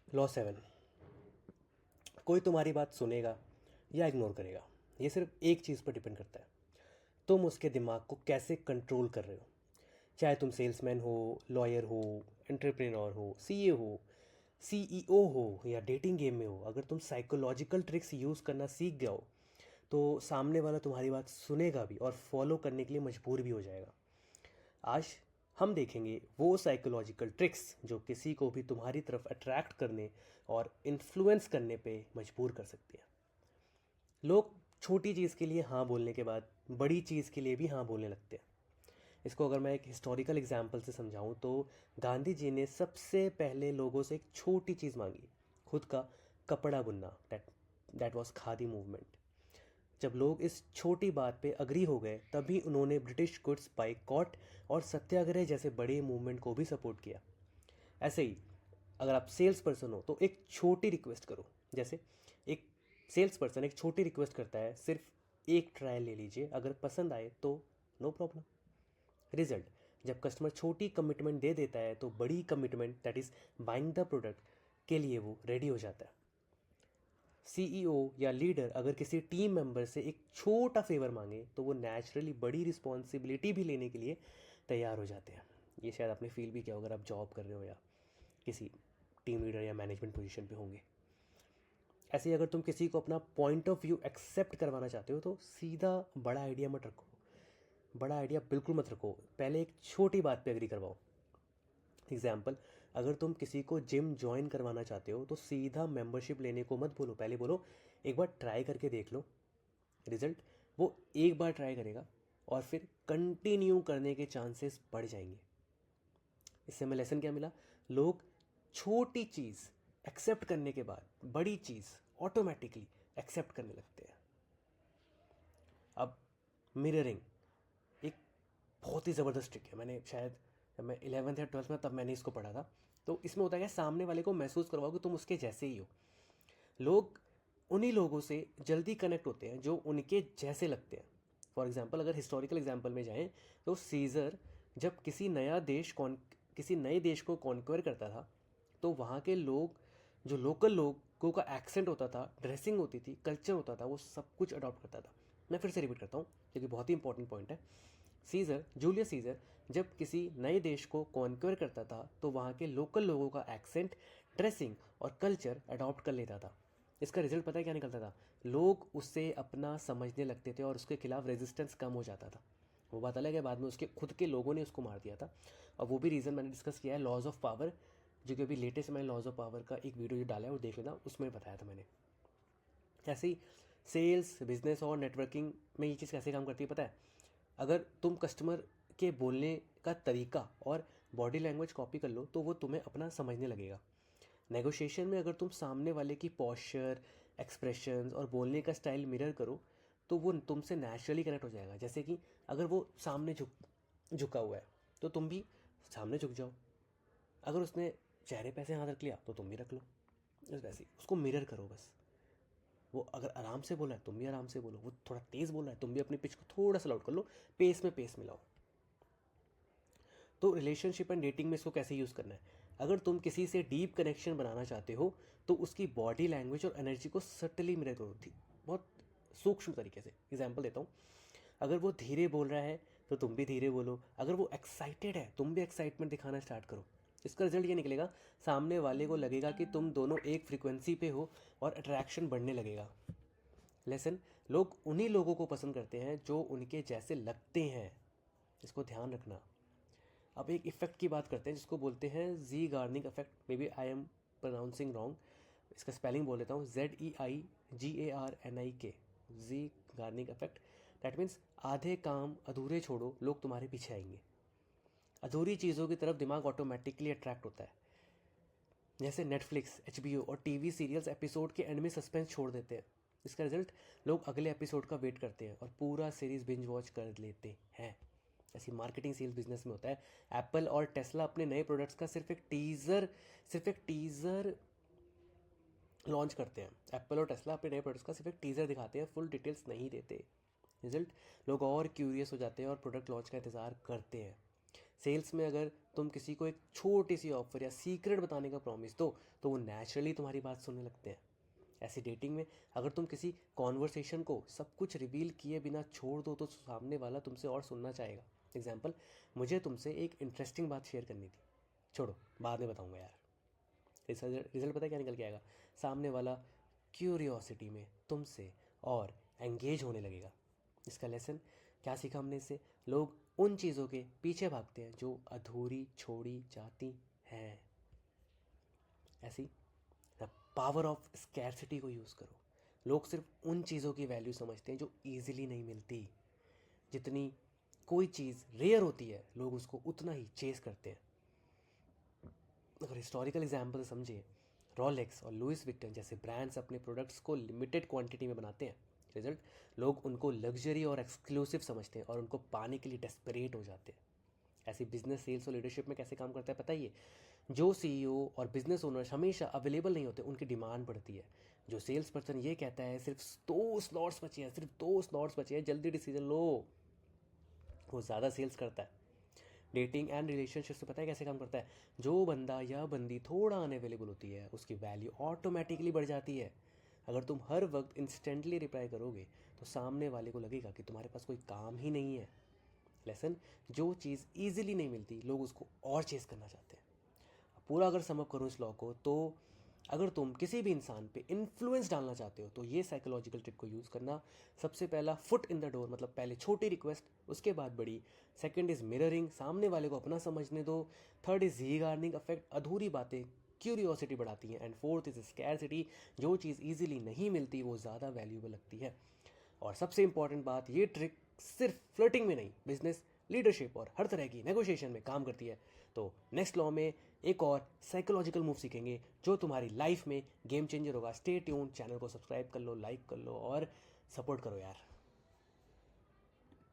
Law 7। कोई तुम्हारी बात सुनेगा या इग्नोर करेगा, ये सिर्फ एक चीज़ पर डिपेंड करता है, तुम उसके दिमाग को कैसे कंट्रोल कर रहे हो। चाहे तुम सेल्समैन हो, लॉयर हो, एंटरप्रेन्योर हो, सीए हो, सीईओ हो या डेटिंग गेम में हो, अगर तुम साइकोलॉजिकल ट्रिक्स यूज़ करना सीख गए हो तो सामने वाला तुम्हारी बात सुनेगा भी और फॉलो करने के लिए मजबूर भी हो जाएगा। आज हम देखेंगे वो साइकोलॉजिकल ट्रिक्स जो किसी को भी तुम्हारी तरफ अट्रैक्ट करने और इन्फ्लुएंस करने पे मजबूर कर सकती हैं। लोग छोटी चीज़ के लिए हाँ बोलने के बाद बड़ी चीज़ के लिए भी हाँ बोलने लगते हैं। इसको अगर मैं एक हिस्टोरिकल एग्जाम्पल से समझाऊं तो गांधी जी ने सबसे पहले लोगों से एक छोटी चीज़ मांगी, खुद का कपड़ा बुनना। That was khadi movement. जब लोग इस छोटी बात पे अग्री हो गए तभी उन्होंने ब्रिटिश गुड्स बाइकॉट और सत्याग्रह जैसे बड़े मूवमेंट को भी सपोर्ट किया। ऐसे ही अगर आप सेल्स पर्सन हो तो एक छोटी रिक्वेस्ट करो। जैसे एक सेल्स पर्सन एक छोटी रिक्वेस्ट करता है, सिर्फ एक ट्रायल ले लीजिए, अगर पसंद आए तो नो प्रॉब्लम। रिजल्ट, जब कस्टमर छोटी कमिटमेंट दे देता है तो बड़ी commitment that is buying the product के लिए वो रेडी हो जाता है। सीईओ या लीडर अगर किसी टीम मेंबर से एक छोटा फेवर मांगे तो वो नेचुरली बड़ी रिस्पॉन्सिबिलिटी भी लेने के लिए तैयार हो जाते हैं। ये शायद आपने फील भी किया हो अगर आप जॉब कर रहे हो या किसी टीम लीडर या मैनेजमेंट पोजीशन पे होंगे। ऐसे ही अगर तुम किसी को अपना पॉइंट ऑफ व्यू एक्सेप्ट करवाना चाहते हो तो सीधा बड़ा आइडिया मत रखो, बड़ा आइडिया बिल्कुल मत रखो, पहले एक छोटी बात पे एग्री करवाओ। एग्जाम्पल, अगर तुम किसी को जिम ज्वाइन करवाना चाहते हो तो सीधा मेंबरशिप लेने को मत बोलो, पहले बोलो एक बार ट्राई करके देख लो। रिजल्ट, वो एक बार ट्राई करेगा और फिर कंटिन्यू करने के चांसेस बढ़ जाएंगे। इससे हमें लेसन क्या मिला? लोग छोटी चीज़ एक्सेप्ट करने के बाद बड़ी चीज़ ऑटोमेटिकली एक्सेप्ट करने लगते हैं। अब मिररिंग एक बहुत ही ज़बरदस्त ट्रिक है। मैंने शायद जब मैं 11th या 12th में तब मैंने इसको पढ़ा था। तो इसमें होता है कि सामने वाले को महसूस करवाओ कि तुम उसके जैसे ही हो। लोग उन्हीं लोगों से जल्दी कनेक्ट होते हैं जो उनके जैसे लगते हैं। फॉर एग्जाम्पल, अगर हिस्टोरिकल एग्जाम्पल में जाएं तो सीज़र जब किसी नए देश को कॉन्क्वेयर करता था तो वहाँ के लोग, जो लोकल लोगों का एक्सेंट होता था, ड्रेसिंग होती थी, कल्चर होता था, वो सब कुछ अडॉप्ट करता था। मैं फिर से रिपीट करता हूँ क्योंकि बहुत ही इंपॉर्टेंट पॉइंट है। जूलियस सीजर जब किसी नए देश को कॉन्क्वेयर करता था तो वहाँ के लोकल लोगों का एक्सेंट, ड्रेसिंग और कल्चर अडॉप्ट कर लेता था। इसका रिजल्ट पता है क्या निकलता था? लोग उससे अपना समझने लगते थे और उसके खिलाफ रेजिस्टेंस कम हो जाता था। वो बात अलग है, बाद में उसके खुद के लोगों ने उसको मार दिया था। और वो भी रीज़न मैंने डिस्कस किया है, लॉज ऑफ पावर, जो कि अभी लेटेस्ट मैंने लॉज ऑफ पावर का एक वीडियो जो डाला है वो देख लेना, उसमें बताया था मैंने। ऐसे ही सेल्स, बिजनेस और नेटवर्किंग में ये चीज़ कैसे काम करती है पता है? अगर तुम कस्टमर के बोलने का तरीका और बॉडी लैंग्वेज कॉपी कर लो तो वो तुम्हें अपना समझने लगेगा। नेगोशिएशन में अगर तुम सामने वाले की पोस्चर, एक्सप्रेशंस और बोलने का स्टाइल मिरर करो तो वो तुमसे नेचुरली कनेक्ट हो जाएगा। जैसे कि अगर वो सामने झुका हुआ है तो तुम भी सामने झुक जाओ। अगर उसने चेहरे पे ऐसे हाथ रख लिया तो तुम भी रख लो। बस वैसे ही उसको मिरर करो बस। वो अगर आराम से बोला है तुम भी आराम से बोलो, वो थोड़ा तेज़ बोला है तुम भी अपनी पिच को थोड़ा सा लाउड कर लो, पेस में पेस मिलाओ। तो रिलेशनशिप एंड डेटिंग में इसको कैसे यूज़ करना है? अगर तुम किसी से डीप कनेक्शन बनाना चाहते हो तो उसकी बॉडी लैंग्वेज और एनर्जी को सटली मिरर करो थी, बहुत सूक्ष्म तरीके से। एग्जाम्पल देता हूँ, अगर वो धीरे बोल रहा है तो तुम भी धीरे बोलो, अगर वो एक्साइटेड है तुम भी एक्साइटमेंट दिखाना स्टार्ट करो। इसका रिजल्ट ये निकलेगा, सामने वाले को लगेगा कि तुम दोनों एक फ्रीक्वेंसी पे हो और अट्रैक्शन बढ़ने लगेगा। लेसन, लोग उन्हीं लोगों को पसंद करते हैं जो उनके जैसे लगते हैं, इसको ध्यान रखना। अब एक इफ़ेक्ट की बात करते हैं जिसको बोलते हैं Zeigarnik effect. Maybe I am pronouncing wrong, इसका स्पेलिंग बोल देता हूँ, ZEIGARNIK, Zeigarnik effect. That means आधे काम अधूरे छोड़ो, लोग तुम्हारे पीछे आएंगे। अधूरी चीज़ों की तरफ दिमाग ऑटोमेटिकली अट्रैक्ट होता है। जैसे नेटफ्लिक्स, HBO और टीवी सीरियल्स एपिसोड के एंड में सस्पेंस छोड़ देते हैं। इसका रिजल्ट, लोग अगले एपिसोड का वेट करते हैं और पूरा सीरीज बिंज वॉच कर लेते हैं। ऐसी मार्केटिंग सेल्स बिजनेस में होता है। एप्पल और टेस्ला अपने नए प्रोडक्ट्स का सिर्फ एक टीज़र लॉन्च करते हैं। एप्पल और टेस्ला अपने नए प्रोडक्ट्स का सिर्फ एक टीज़र दिखाते हैं, फुल डिटेल्स नहीं देते। रिजल्ट, लोग और क्यूरियस हो जाते हैं और प्रोडक्ट लॉन्च का इंतज़ार करते हैं। सेल्स में अगर तुम किसी को एक छोटी सी ऑफर या सीक्रेट बताने का प्रॉमिस दो तो वो नेचुरली तुम्हारी बात सुनने लगते हैं। ऐसी डेटिंग में अगर तुम किसी कॉन्वर्सेशन को सब कुछ रिवील किए बिना छोड़ दो तो सामने वाला तुमसे और सुनना चाहेगा। एग्जाम्पल, मुझे तुमसे एक इंटरेस्टिंग बात शेयर करनी थी, छोड़ो बाद में बताऊंगा यार। रिजल्ट पता है क्या निकल के आएगा? सामने वाला क्यूरियोसिटी में तुमसे और एंगेज होने लगेगा। इसका लेसन क्या सीखा हमने इससे? लोग उन चीज़ों के पीछे भागते हैं जो अधूरी छोड़ी जाती हैं। ऐसी द पावर ऑफ स्कैरसिटी को यूज़ करो। लोग सिर्फ उन चीज़ों की वैल्यू समझते हैं जो ईजिली नहीं मिलती। जितनी कोई चीज़ रेयर होती है लोग उसको उतना ही चेस करते हैं। अगर हिस्टोरिकल एग्जाम्पल समझे, रॉलेक्स और लुइस विक्टन जैसे ब्रांड्स अपने प्रोडक्ट्स को लिमिटेड क्वांटिटी में बनाते हैं। रिजल्ट, लोग उनको लग्जरी और एक्सक्लूसिव समझते हैं और उनको पाने के लिए डेस्परेट हो जाते हैं। ऐसी बिजनेस, सेल्स और लीडरशिप में कैसे काम करता है पता ही है? जो सीईओ और बिजनेस ओनर्स हमेशा अवेलेबल नहीं होते उनकी डिमांड बढ़ती है। जो सेल्स पर्सन ये कहता है सिर्फ 2 स्लॉट्स बचे हैं, सिर्फ 2 स्लॉट्स बचे हैं, जल्दी डिसीजन लो, वो ज़्यादा सेल्स करता है। डेटिंग एंड रिलेशनशिप से पता है कैसे काम करता है? जो बंदा या बंदी थोड़ा अनअवेलेबल होती है उसकी वैल्यू ऑटोमेटिकली बढ़ जाती है। अगर तुम हर वक्त इंस्टेंटली रिप्लाई करोगे तो सामने वाले को लगेगा कि तुम्हारे पास कोई काम ही नहीं है। लेसन, जो चीज़ ईजिली नहीं मिलती लोग उसको और चेस करना चाहते हैं। पूरा अगर समअप करूँ इस लॉ को तो अगर तुम किसी भी इंसान पे इन्फ्लुएंस डालना चाहते हो तो ये साइकोलॉजिकल ट्रिक को यूज़ करना। सबसे पहला फुट इन द डोर, मतलब पहले छोटी रिक्वेस्ट उसके बाद बड़ी। सेकंड इज़ मिररिंग, सामने वाले को अपना समझने दो। थर्ड इज़ रीगार्निंग अफेक्ट, अधूरी बातें क्यूरियोसिटी बढ़ाती हैं। एंड फोर्थ इज़ स्कैरसिटी, जो चीज़ ईजिली नहीं मिलती वो ज़्यादा वैल्यूबल लगती है। और सबसे इंपॉर्टेंट बात, ये ट्रिक सिर्फ फ्लर्टिंग में नहीं, बिजनेस, लीडरशिप और हर तरह की नेगोशिएशन में काम करती है। तो नेक्स्ट लॉ में एक और साइकोलॉजिकल मूव सीखेंगे जो तुम्हारी लाइफ में गेम चेंजर होगा। स्टे ट्यून, चैनल को सब्सक्राइब कर लो, लाइक कर लो और सपोर्ट करो यार।